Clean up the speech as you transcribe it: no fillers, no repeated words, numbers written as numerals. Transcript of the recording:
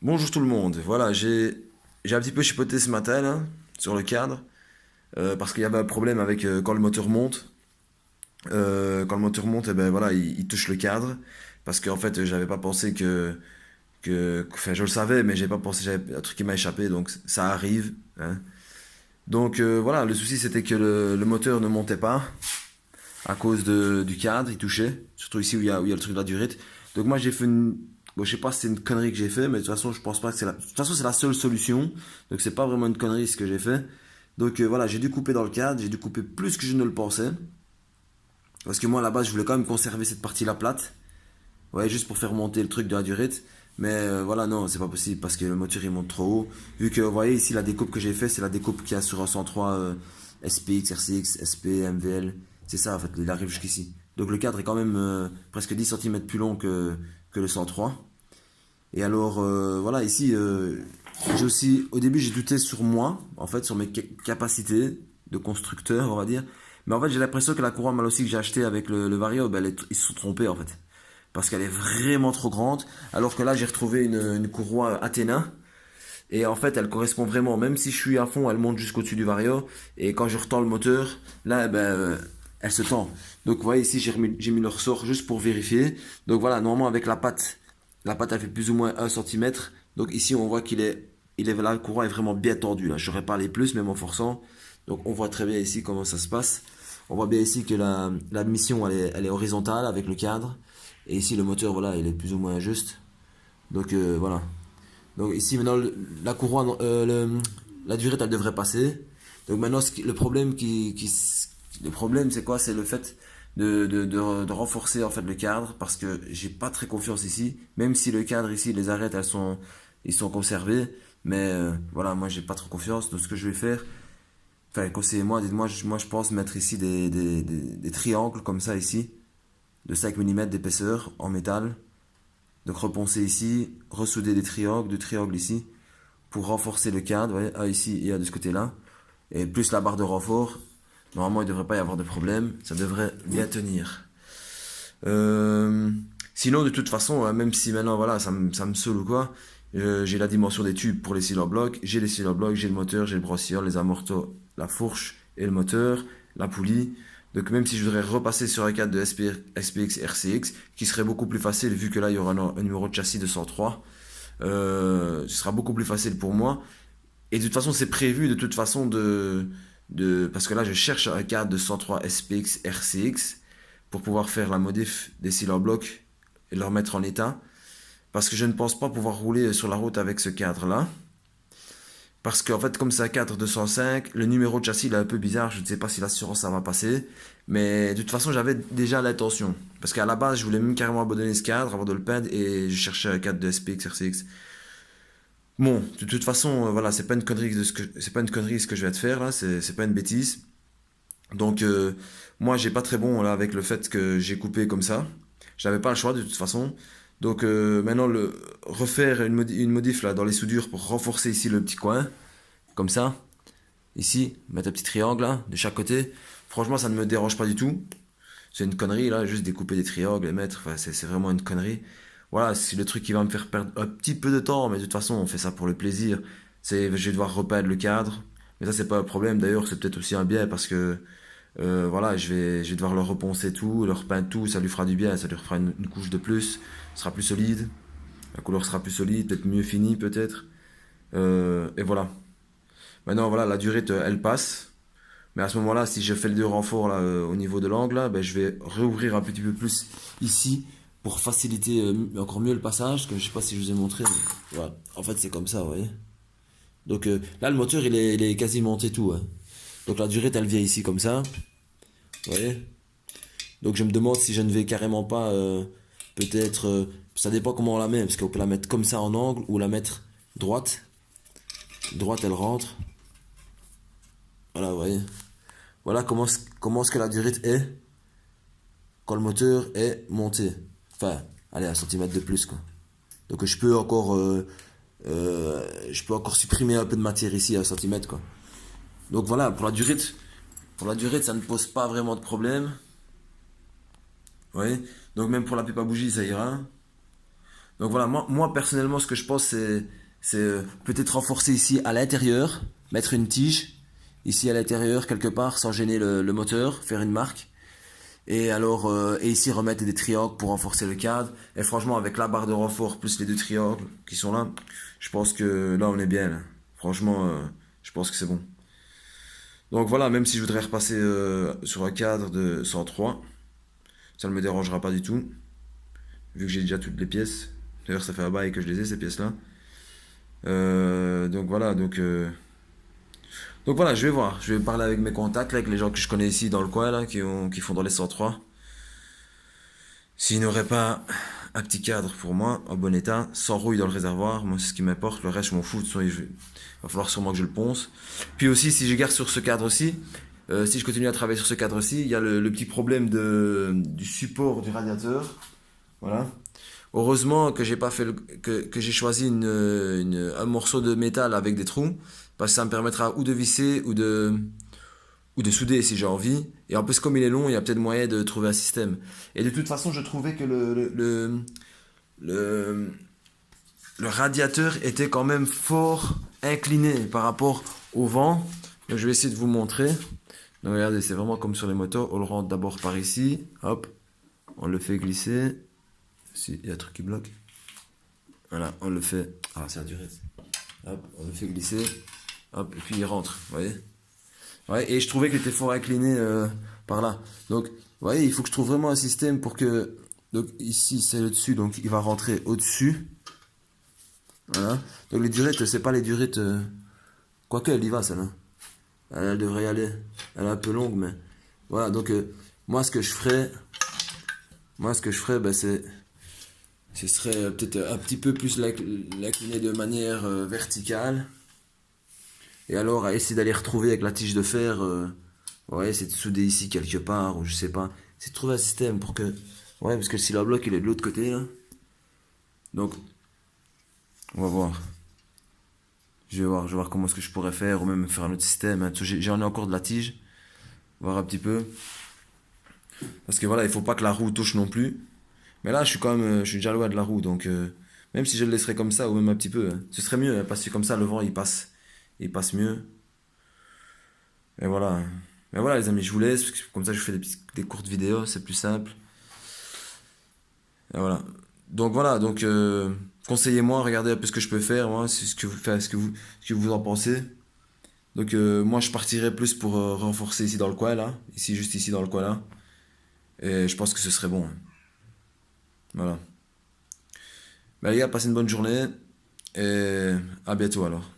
Bonjour tout le monde. Voilà, j'ai un petit peu chipoté ce matin là, sur le cadre parce qu'il y avait un problème avec quand le moteur monte. Quand le moteur monte, et ben voilà, il touche le cadre parce qu'en fait, j'avais pas pensé enfin, je le savais, mais j'ai pas pensé, j'avais un truc qui m'a échappé, donc ça arrive, hein. Donc voilà, le souci c'était que le moteur ne montait pas à cause du cadre, il touchait, surtout ici où il y a le truc de la durite. Donc moi j'ai fait une... Bon, je sais pas si c'est une connerie que j'ai fait, mais de toute façon je pense pas que c'est la... De toute façon c'est la seule solution, donc c'est pas vraiment une connerie ce que j'ai fait. Donc voilà, j'ai dû couper dans le cadre, j'ai dû couper plus que je ne le pensais. Parce que moi à la base je voulais quand même conserver cette partie-là plate, ouais, juste pour faire monter le truc de la durite. Mais voilà, non, c'est pas possible parce que le moteur il monte trop haut. Vu que vous voyez ici la découpe que j'ai fait, c'est la découpe qu'il y a sur un 103 SPX, RCX, SP, MVL. C'est ça en fait, il arrive jusqu'ici. Donc le cadre est quand même presque 10 cm plus long que le 103. Et alors voilà, ici j'ai aussi, au début j'ai douté sur moi, en fait, sur mes capacités de constructeur, on va dire. Mais en fait j'ai l'impression que la courroie mal aussi que j'ai acheté avec le Vario, ben, ils se sont trompés en fait parce qu'elle est vraiment trop grande. Alors que là, j'ai retrouvé une courroie Athéna. Et en fait, elle correspond vraiment. Même si je suis à fond, elle monte jusqu'au-dessus du Vario. Et quand je retends le moteur, là, ben, elle se tend. Donc, vous voyez, ici, j'ai mis le ressort juste pour vérifier. Donc, voilà, normalement, avec la patte, elle fait plus ou moins 1 cm. Donc, ici, on voit la courroie est vraiment bien tendue. Là, j'aurais parlé plus, même en forçant. Donc, on voit très bien ici comment ça se passe. On voit bien ici que la mission, elle est horizontale avec le cadre. Et ici, le moteur, voilà, il est plus ou moins juste. Donc, voilà. Donc, ici, maintenant, la courroie, la durée, elle devrait passer. Donc, maintenant, le problème le problème, c'est quoi? C'est le fait de renforcer, en fait, le cadre. Parce que j'ai pas très confiance ici. Même si le cadre, ici, les arêtes, ils sont conservés. Mais, voilà, moi, j'ai pas trop confiance. Donc, ce que je vais faire, enfin, conseillez-moi, dites-moi, moi, je pense mettre ici des triangles, comme ça, ici, de 5 mm d'épaisseur en métal. Donc reponcer ici, ressouder deux triangles ici, pour renforcer le cadre, voyez, un ici et un de ce côté-là. Et plus la barre de renfort, normalement il ne devrait pas y avoir de problème, ça devrait bien tenir. Euh, Sinon de toute façon, même si maintenant voilà, ça me saoule ou quoi, j'ai la dimension des tubes pour les cylindres blocs, j'ai les cylindres blocs, j'ai le moteur, j'ai le brossilleur, les amortos, la fourche et le moteur, la poulie. Donc même si je voudrais repasser sur un cadre de SPX RCX, qui serait beaucoup plus facile vu que là il y aura un numéro de châssis de 103, ce sera beaucoup plus facile pour moi. Et de toute façon c'est prévu de toute façon parce que là je cherche un cadre de 103 SPX RCX pour pouvoir faire la modif des cylindres blocs et le remettre en état. Parce que je ne pense pas pouvoir rouler sur la route avec ce cadre-là. Parce qu'en fait, comme c'est un cadre 205, le numéro de châssis il est un peu bizarre. Je ne sais pas si l'assurance ça va passer. Mais de toute façon, j'avais déjà l'intention. Parce qu'à la base, je voulais même carrément abandonner ce cadre avant de le peindre et je cherchais un cadre de SPX, RCX. Bon, de toute façon, voilà, c'est pas une connerie c'est pas une connerie ce que je vais te faire là, c'est pas une bêtise. Donc, moi, j'ai pas très bon là avec le fait que j'ai coupé comme ça. J'avais pas le choix de toute façon. Donc, maintenant, refaire une modif là dans les soudures pour renforcer ici le petit coin, comme ça. Ici, mettre un petit triangle là, de chaque côté. Franchement, ça ne me dérange pas du tout. C'est une connerie là, juste découper des triangles et mettre. Enfin, c'est vraiment une connerie. Voilà, c'est le truc qui va me faire perdre un petit peu de temps, mais de toute façon, on fait ça pour le plaisir. Je vais devoir repeindre le cadre. Mais ça, c'est pas un problème. D'ailleurs, c'est peut-être aussi un bien parce que voilà, je vais devoir le reponcer tout, le repeindre tout, ça lui fera du bien, ça lui fera une couche de plus, ce sera plus solide, la couleur sera plus solide, peut-être mieux finie peut-être. Et voilà. Maintenant, voilà, la durée, elle passe. Mais à ce moment-là, si je fais le deux renforts là, au niveau de l'angle, là, ben, je vais réouvrir un petit peu plus ici pour faciliter encore mieux le passage. Que je sais pas si je vous ai montré. Mais voilà. En fait, c'est comme ça, vous voyez. Donc là, le moteur, il est quasi monté tout, hein. Donc la durée, elle vient ici comme ça. Vous voyez. Donc je me demande si je ne vais carrément pas, peut-être, ça dépend comment on la met, parce qu'on peut la mettre comme ça en angle ou la mettre droite. Droite, elle rentre. Voilà, vous voyez. Voilà comment est-ce que la durite est quand le moteur est monté. Enfin, allez, 1 cm de plus, quoi. Donc je peux encore supprimer un peu de matière ici à 1 cm, quoi. Donc voilà, pour la durite, ça ne pose pas vraiment de problème. Ouais. Donc même pour la pipe à bougie, ça ira. Donc voilà, moi personnellement, ce que je pense, c'est peut-être renforcer ici à l'intérieur, mettre une tige ici à l'intérieur quelque part sans gêner le moteur, faire une marque. Et alors, et ici remettre des triangles pour renforcer le cadre. Et franchement, avec la barre de renfort plus les deux triangles qui sont là, je pense que là on est bien. Là. Franchement, je pense que c'est bon. Donc voilà, même si je voudrais repasser sur un cadre de 103, ça ne me dérangera pas du tout, vu que j'ai déjà toutes les pièces. D'ailleurs, ça fait un bail que je les ai ces pièces-là. Donc voilà, donc voilà, je vais voir. Je vais parler avec mes contacts, là, avec les gens que je connais ici dans le coin, là, qui font dans les 103. S'il n'aurait pas un petit cadre pour moi, en bon état, sans rouille dans le réservoir, moi c'est ce qui m'importe, le reste je m'en fous, de toute façon, il va falloir sûrement que je le ponce. Puis aussi, si je garde sur ce cadre-ci, si je continue à travailler sur ce cadre-ci, il y a le petit problème du support du radiateur. Voilà. Heureusement que j'ai pas fait que j'ai choisi un morceau de métal avec des trous, parce que ça me permettra ou de visser ou de souder si j'ai envie. Et en plus, comme il est long, il y a peut-être moyen de trouver un système. Et de toute façon, je trouvais que le, le radiateur était quand même fort incliné par rapport au vent. Donc je vais essayer de vous montrer. Donc regardez, c'est vraiment comme sur les motos. On le rentre d'abord par ici. Hop, on le fait glisser. Si, il y a un truc qui bloque. Voilà, on le fait. Ah, c'est duré. Hop, on le fait glisser. Hop, et puis il rentre. Vous voyez? Ouais, et je trouvais qu'il était fort incliné par là. Donc, vous voyez, il faut que je trouve vraiment un système pour que. Donc, ici, c'est le dessus, donc il va rentrer au-dessus. Voilà. Donc, les durettes, c'est pas les durettes. Quoique, elle y va, celle-là. Elle devrait y aller. Elle est un peu longue, mais. Voilà, donc, moi, ce que je ferais. Moi, ce que je ferais, ben, ce serait peut-être un petit peu plus l'incliner de manière verticale. Et alors, à essayer d'aller retrouver avec la tige de fer, ouais, c'est de souder ici quelque part, ou je sais pas. C'est de trouver un système pour que. Ouais, parce que le silo bloc, il est de l'autre côté, là. Donc, on va voir. Je vais voir comment est-ce que je pourrais faire, ou même faire un autre système. Hein. J'en ai encore de la tige. Voir un petit peu. Parce que voilà, il faut pas que la roue touche non plus. Mais là, je suis déjà loin de la roue, donc même si je le laisserais comme ça, ou même un petit peu, hein, ce serait mieux, hein, parce que comme ça, le vent, il passe mieux. Et voilà. Mais voilà, les amis, je vous laisse, parce que comme ça, je fais des courtes vidéos, c'est plus simple. Et voilà. Donc voilà, donc conseillez-moi, regardez un peu ce que je peux faire, moi, ce que vous, enfin, ce que vous en pensez. Donc moi, je partirais plus pour renforcer ici dans le coin, là, ici, juste ici dans le coin, là. Et je pense que ce serait bon. Hein. Voilà. Bah les gars, passez une bonne journée, et à bientôt alors.